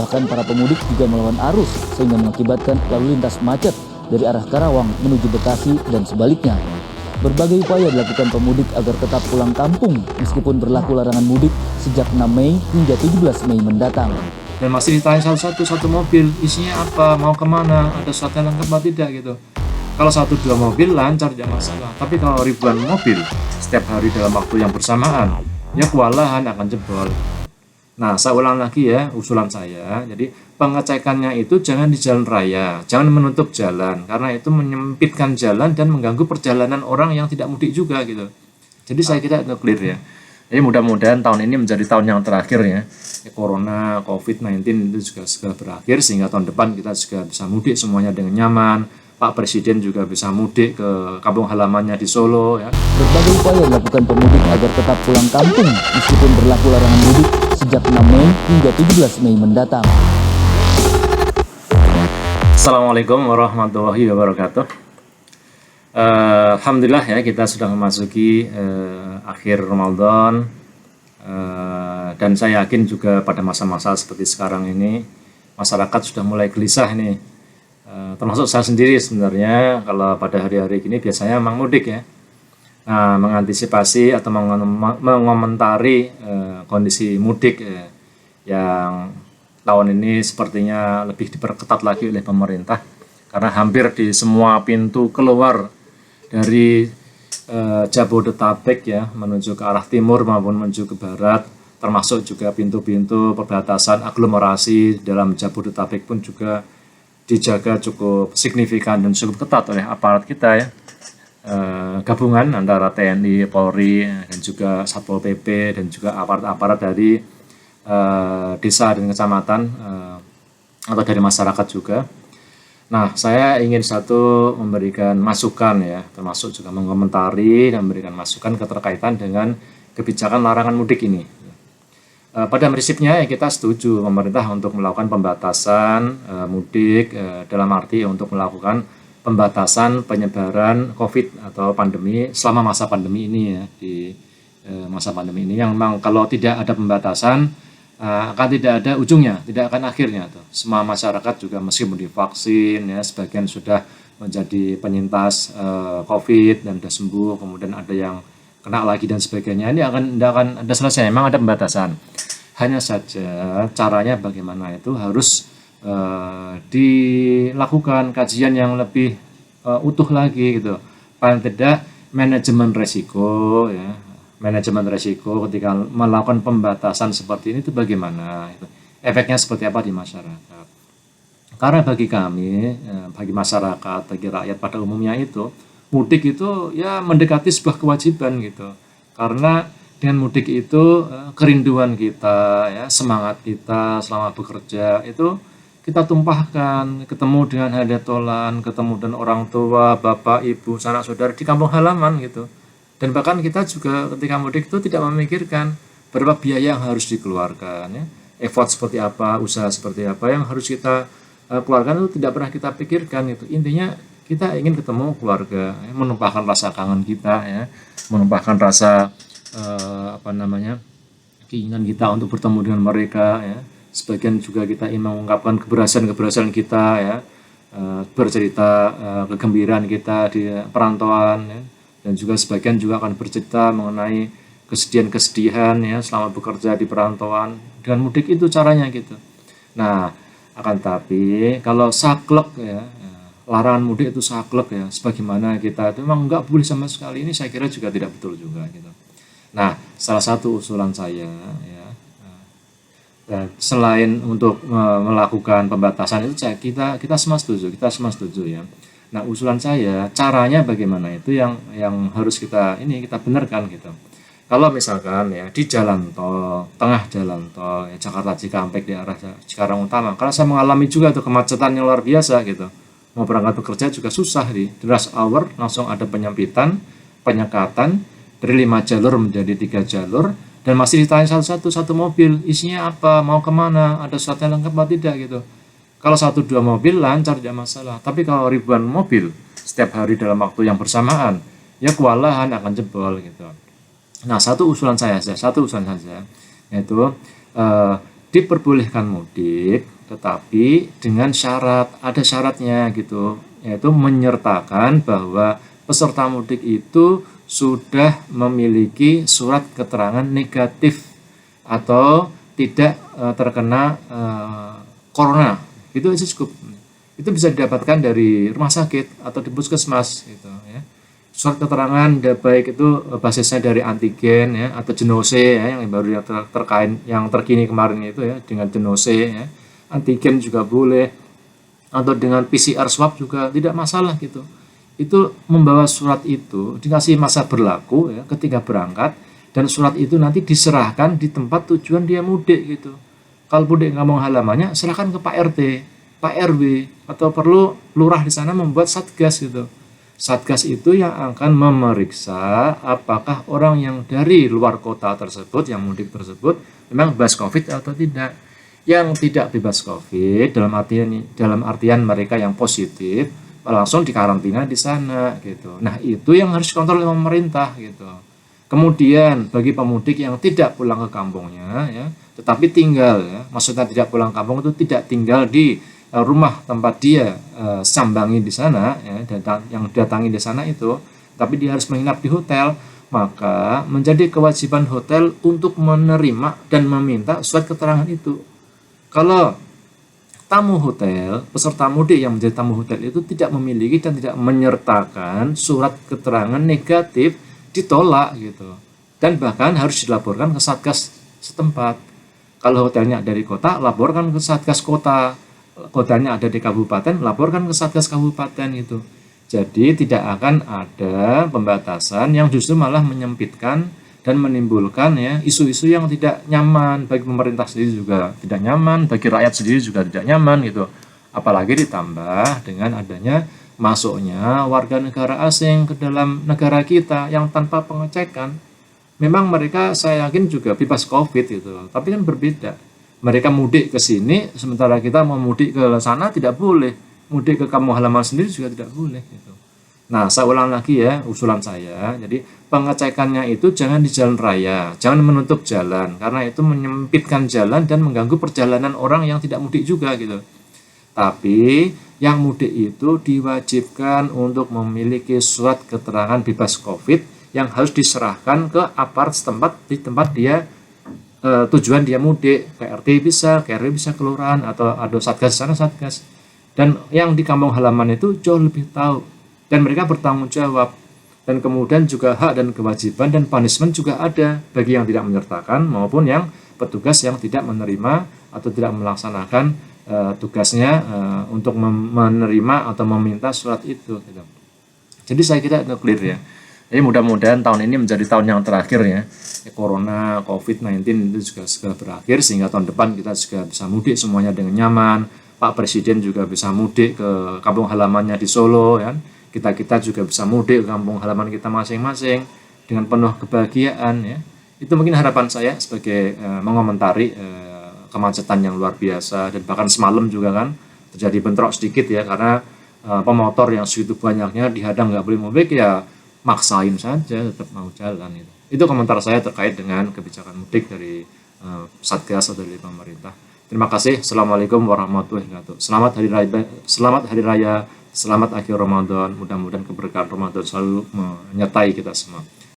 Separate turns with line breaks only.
Bahkan para pemudik juga melawan arus sehingga mengakibatkan lalu lintas macet dari arah Karawang menuju Bekasi dan sebaliknya. Berbagai upaya dilakukan pemudik agar tetap pulang kampung meskipun berlaku larangan mudik sejak 6 Mei hingga 17 Mei mendatang.
Dan masih ditanya satu mobil, isinya apa, mau kemana, ada surat yang lengkap atau tidak gitu. Kalau 1-2 mobil lancar tidak masalah, tapi kalau ribuan mobil setiap hari dalam waktu yang bersamaan, ya kewalahan akan jebol. Nah, saya ulang lagi ya usulan saya. Jadi pengecekannya itu jangan di jalan raya, jangan menutup jalan karena itu menyempitkan jalan dan mengganggu perjalanan orang yang tidak mudik juga gitu. Jadi saya kira itu clear ya. Jadi mudah-mudahan tahun ini menjadi tahun yang terakhir ya. Corona, COVID-19 itu juga segera berakhir sehingga tahun depan kita juga bisa mudik semuanya dengan nyaman. Pak Presiden juga bisa mudik ke kampung halamannya di Solo ya.
Berbagai upaya dilakukan pemudik agar tetap pulang kampung meskipun berlaku larangan mudik sejak 6 Mei hingga 17 Mei mendatang.
Assalamualaikum warahmatullahi wabarakatuh. Alhamdulillah ya kita sudah memasuki akhir Ramadan dan saya yakin juga pada masa-masa seperti sekarang ini masyarakat sudah mulai gelisah nih. Termasuk saya sendiri sebenarnya kalau pada hari-hari ini biasanya memang mudik ya. Nah, mengantisipasi atau mengomentari kondisi mudik yang tahun ini sepertinya lebih diperketat lagi oleh pemerintah karena hampir di semua pintu keluar dari Jabodetabek ya menuju ke arah timur maupun menuju ke barat, termasuk juga pintu-pintu perbatasan aglomerasi dalam Jabodetabek pun juga dijaga cukup signifikan dan cukup ketat oleh aparat kita ya, gabungan antara TNI, Polri dan juga Satpol PP dan juga aparat-aparat dari desa dan kecamatan atau dari masyarakat juga. Nah, saya ingin memberikan masukan ya, termasuk juga mengomentari dan memberikan masukan keterkaitan dengan kebijakan larangan mudik ini. Pada prinsipnya ya kita setuju pemerintah untuk melakukan pembatasan mudik dalam arti untuk melakukan pembatasan penyebaran COVID atau pandemi selama masa pandemi ini ya, di masa pandemi ini yang memang kalau tidak ada pembatasan akan tidak ada ujungnya, tidak akan akhirnya tuh. Semua masyarakat juga meskipun divaksin ya, sebagian sudah menjadi penyintas COVID dan sudah sembuh, kemudian ada yang kena lagi dan sebagainya. Ini tidak akan ada selesai, memang ada pembatasan. Hanya saja caranya bagaimana itu harus dilakukan kajian yang lebih utuh lagi gitu. Paling tidak manajemen resiko ya. Manajemen resiko ketika melakukan pembatasan seperti ini itu bagaimana? Itu. Efeknya seperti apa di masyarakat? Karena bagi kami, bagi masyarakat, bagi rakyat pada umumnya itu mudik itu ya mendekati sebuah kewajiban gitu. Karena dengan mudik itu kerinduan kita ya, semangat kita selama bekerja itu kita tumpahkan, ketemu dengan hadatolan, ketemu dengan orang tua, bapak, ibu, sanak saudara di kampung halaman gitu. Dan bahkan kita juga ketika mudik itu tidak memikirkan berapa biaya yang harus dikeluarkan ya. Effort seperti apa, usaha seperti apa yang harus kita keluarkan itu tidak pernah kita pikirkan gitu. Intinya kita ingin ketemu keluarga, ya, menumpahkan rasa kangen kita, ya, menumpahkan rasa keinginan kita untuk bertemu dengan mereka. Ya. Sebagian juga kita ingin mengungkapkan keberhasilan kita, ya, bercerita kegembiraan kita di perantauan, ya. Dan juga sebagian juga akan bercerita mengenai kesedihan-kesedihan ya selama bekerja di perantauan. Dengan mudik itu caranya gitu. Nah, akan tapi kalau saklek ya. Larangan mudik itu saklek ya, sebagaimana kita itu memang nggak boleh sama sekali, ini saya kira juga tidak betul juga gitu. Nah, salah satu usulan saya ya, selain untuk melakukan pembatasan itu kita semua setuju ya. Nah, usulan saya caranya bagaimana itu yang harus kita benarkan gitu. Kalau misalkan ya di jalan tol, tengah jalan tol ya, Jakarta Cikampek di arah Cikarang Utama, karena saya mengalami juga tuh kemacetan yang luar biasa gitu. Mau berangkat bekerja juga susah di rush hour, langsung ada penyempitan, penyekatan dari 5 jalur menjadi 3 jalur dan masih ditanya satu mobil isinya apa, mau kemana, ada suratnya lengkap atau tidak gitu. Kalau 1-2 mobil lancar tidak masalah, tapi kalau ribuan mobil setiap hari dalam waktu yang bersamaan ya kewalahan akan jebol gitu. Nah, satu usulan saja yaitu diperbolehkan mudik, tetapi dengan syarat, ada syaratnya gitu, yaitu menyertakan bahwa peserta mudik itu sudah memiliki surat keterangan negatif atau tidak terkena corona. Itu aja cukup. Itu bisa didapatkan dari rumah sakit atau di puskesmas gitu ya. Surat keterangan baik itu basisnya dari antigen ya atau genose ya, yang baru yang terkini kemarin itu ya, dengan genose ya. Antigen juga boleh, atau dengan PCR swab juga tidak masalah gitu. Itu membawa surat itu dikasih masa berlaku ya ketika berangkat, dan surat itu nanti diserahkan di tempat tujuan dia mudik gitu. Kalau mudik kampung halamannya serahkan ke Pak RT, Pak RW, atau perlu lurah di sana membuat satgas gitu. Satgas itu yang akan memeriksa apakah orang yang dari luar kota tersebut, yang mudik tersebut, memang bebas COVID atau tidak. Yang tidak bebas COVID dalam artian mereka yang positif langsung dikarantina di sana gitu. Nah, itu yang harus dikontrol oleh pemerintah gitu. Kemudian bagi pemudik yang tidak pulang ke kampungnya ya, tetapi tinggal ya, maksudnya tidak pulang kampung itu tidak tinggal di rumah tempat dia sambangi di sana ya, yang datangi di sana itu, tapi dia harus menginap di hotel, maka menjadi kewajiban hotel untuk menerima dan meminta surat keterangan itu. Kalau tamu hotel, peserta mudik yang menjadi tamu hotel itu tidak memiliki dan tidak menyertakan surat keterangan negatif, ditolak gitu. Dan bahkan harus dilaporkan ke Satgas setempat. Kalau hotelnya dari kota, laporkan ke Satgas kota. Hotelnya ada di kabupaten, laporkan ke Satgas kabupaten gitu. Jadi tidak akan ada pembatasan yang justru malah menyempitkan dan menimbulkan ya isu-isu yang tidak nyaman bagi pemerintah sendiri, juga tidak nyaman bagi rakyat sendiri, juga tidak nyaman gitu. Apalagi ditambah dengan adanya masuknya warga negara asing ke dalam negara kita yang tanpa pengecekan. Memang mereka saya yakin juga bebas COVID gitu, tapi kan berbeda. Mereka mudik ke sini, sementara kita mau mudik ke sana tidak boleh. Mudik ke kampung halaman sendiri juga tidak boleh gitu. Nah, saya ulang lagi ya usulan saya. Jadi pengecekannya itu jangan di jalan raya, jangan menutup jalan, karena itu menyempitkan jalan dan mengganggu perjalanan orang yang tidak mudik juga gitu. Tapi yang mudik itu diwajibkan untuk memiliki surat keterangan bebas COVID yang harus diserahkan ke aparat setempat di tempat dia tujuan dia mudik, ke RT bisa, ke RW bisa, kelurahan, atau ada satgas sana satgas. Dan yang di kampung halaman itu jauh lebih tahu, dan mereka bertanggung jawab. Dan kemudian juga hak dan kewajiban dan punishment juga ada bagi yang tidak menyertakan maupun yang petugas yang tidak menerima atau tidak melaksanakan tugasnya untuk menerima atau meminta surat itu gitu. Jadi saya kira itu clear ya. Jadi mudah-mudahan tahun ini menjadi tahun yang terakhir ya. Corona, COVID-19 itu juga segera berakhir, sehingga tahun depan kita juga bisa mudik semuanya dengan nyaman. Pak Presiden juga bisa mudik ke kampung halamannya di Solo ya. Kita juga bisa mudik ke kampung halaman kita masing-masing dengan penuh kebahagiaan ya. Itu mungkin harapan saya sebagai mengomentari kemacetan yang luar biasa, dan bahkan semalam juga kan terjadi bentrok sedikit ya, karena pemotor yang segitu banyaknya dihadang nggak boleh mudik ya, maksain saja tetap mau jalan itu. Itu komentar saya terkait dengan kebijakan mudik dari Satgas atau dari pemerintah. Terima kasih. Assalamualaikum warahmatullahi wabarakatuh. Selamat hari raya, selamat akhir Ramadan. Mudah-mudahan keberkahan Ramadan selalu menyertai kita semua.